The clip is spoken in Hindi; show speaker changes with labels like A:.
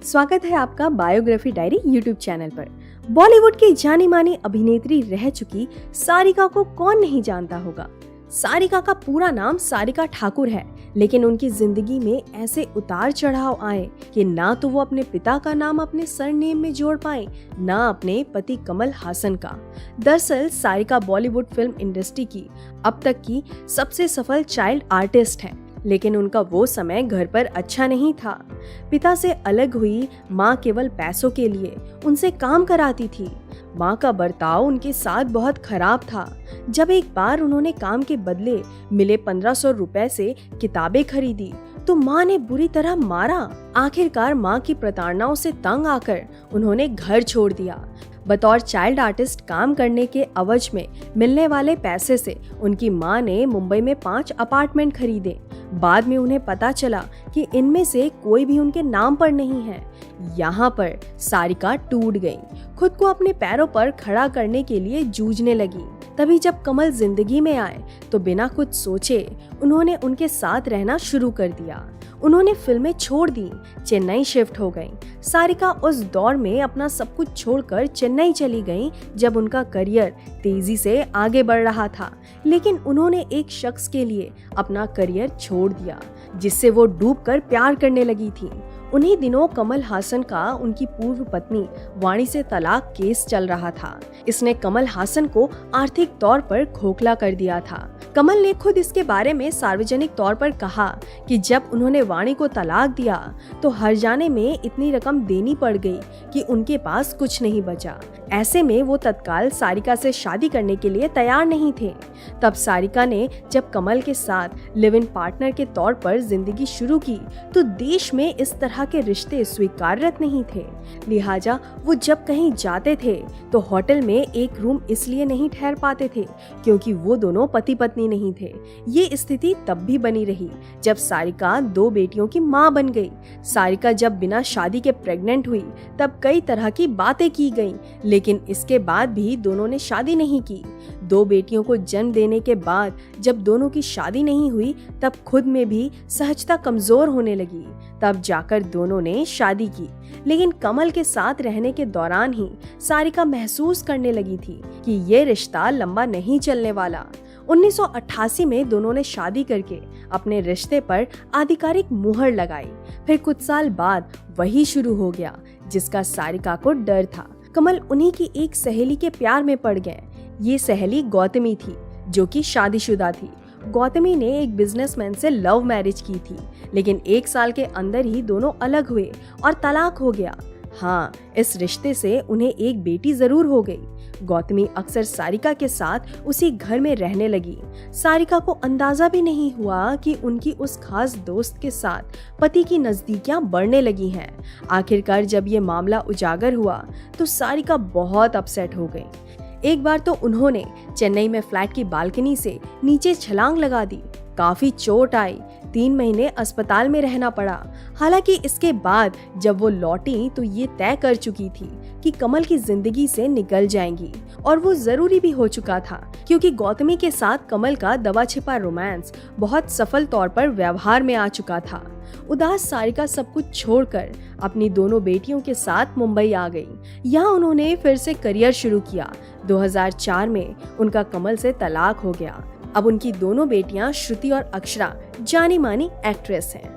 A: स्वागत है आपका बायोग्राफी डायरी यूट्यूब चैनल पर। बॉलीवुड की जानी मानी अभिनेत्री रह चुकी सारिका को कौन नहीं जानता होगा। सारिका का पूरा नाम सारिका ठाकुर है, लेकिन उनकी जिंदगी में ऐसे उतार चढ़ाव आए कि ना तो वो अपने पिता का नाम अपने सरनेम में जोड़ पाए, ना अपने पति कमल हासन का। दरअसल सारिका बॉलीवुड फिल्म इंडस्ट्री की अब तक की सबसे सफल चाइल्ड आर्टिस्ट है, लेकिन उनका वो समय घर पर अच्छा नहीं था। पिता से अलग हुई माँ केवल पैसों के लिए उनसे काम कराती थी। माँ का बर्ताव उनके साथ बहुत खराब था। जब एक बार उन्होंने काम के बदले मिले 1500 रुपए से किताबें खरीदी तो माँ ने बुरी तरह मारा। आखिरकार माँ की प्रताड़नाओं से तंग आकर उन्होंने घर छोड़ दिया। बतौर चाइल्ड आर्टिस्ट काम करने के अवज में मिलने वाले पैसे से उनकी माँ ने मुंबई में 5 अपार्टमेंट खरीदे। बाद में उन्हें पता चला कि इनमें से कोई भी उनके नाम पर नहीं है। यहाँ पर सारिका टूट गई, खुद को अपने पैरों पर खड़ा करने के लिए जूझने लगी। तभी जब कमल जिंदगी में आए तो बिना कुछ सोचे उन्होंने उनके साथ रहना शुरू कर दिया। उन्होंने फिल्में छोड़ दी, चेन्नई शिफ्ट हो गईं। सारिका उस दौर में अपना सब कुछ छोड़कर चेन्नई चली गईं जब उनका करियर तेजी से आगे बढ़ रहा था, लेकिन उन्होंने एक शख्स के लिए अपना करियर छोड़ दिया जिससे वो डूबकर प्यार करने लगी थी। उन्हीं दिनों कमल हासन का उनकी पूर्व पत्नी वाणी से तलाक केस चल रहा था। इसने कमल हासन को आर्थिक तौर पर खोखला कर दिया था। कमल ने खुद इसके बारे में सार्वजनिक तौर पर कहा कि जब उन्होंने वाणी को तलाक दिया तो हर्जाने में इतनी रकम देनी पड़ गई कि उनके पास कुछ नहीं बचा। ऐसे में वो तत्काल सारिका से शादी करने के लिए तैयार नहीं थे। तब सारिका ने जब कमल के साथ लिव इन पार्टनर के तौर पर जिंदगी शुरू की तो देश में इस तरह के रिश्ते स्वीकार्य नहीं थे। लिहाजा वो जब कहीं जाते थे तो होटल में एक रूम इसलिए नहीं ठहर पाते थे क्योंकि वो दोनों पति पत्नी नहीं थे। ये स्थिति तब भी बनी रही जब सारिका 2 बेटियों की मां बन गई। सारिका जब बिना शादी के प्रेग्नेंट हुई तब कई तरह की बातें की गईं, लेकिन इसके बाद भी दोनों ने शादी नहीं की। 2 बेटियों को जन्म देने के बाद जब दोनों की शादी नहीं हुई तब खुद में भी सहजता कमजोर होने लगी। तब जाकर दोनों ने शादी की, लेकिन कमल के साथ रहने के दौरान ही सारिका महसूस करने लगी थी कि ये रिश्ता लंबा नहीं चलने वाला। 1988 में दोनों ने शादी करके अपने रिश्ते पर आधिकारिक मुहर लगाई। फिर कुछ साल बाद वही शुरू हो गया जिसका सारिका को डर था। कमल उन्हीं की एक सहेली के प्यार में पड़ गए। ये सहेली गौतमी थी जो कि शादीशुदा थी। गौतमी ने एक बिजनेसमैन से लव मैरिज की थी, लेकिन 1 साल के अंदर ही दोनों अलग हुए और तलाक हो गया। हाँ, इस रिश्ते से उन्हें एक बेटी जरूर हो गई। गौतमी अक्सर सारिका के साथ उसी घर में रहने लगी। सारिका को अंदाजा भी नहीं हुआ कि उनकी उस खास दोस्त के साथ पति की नजदीकियां बढ़ने लगी हैं। आखिरकार जब ये मामला उजागर हुआ तो सारिका बहुत अपसेट हो गई। एक बार तो उन्होंने चेन्नई में फ्लैट की बालकनी से नीचे छलांग लगा दी। काफी चोट आई, 3 महीने अस्पताल में रहना पड़ा। हालांकि इसके बाद जब वो लौटी तो ये तय कर चुकी थी कि कमल की जिंदगी से निकल जाएंगी, और वो जरूरी भी हो चुका था क्योंकि गौतमी के साथ कमल का दबा छिपा रोमांस बहुत सफल तौर पर व्यवहार में आ चुका था। उदास सारिका सब कुछ छोड़कर अपनी दोनों बेटियों के साथ मुंबई आ गई। यहाँ उन्होंने फिर से करियर शुरू किया। 2004 में उनका कमल से तलाक हो गया। अब उनकी दोनों बेटियां श्रुति और अक्षरा जानी मानी एक्ट्रेस हैं।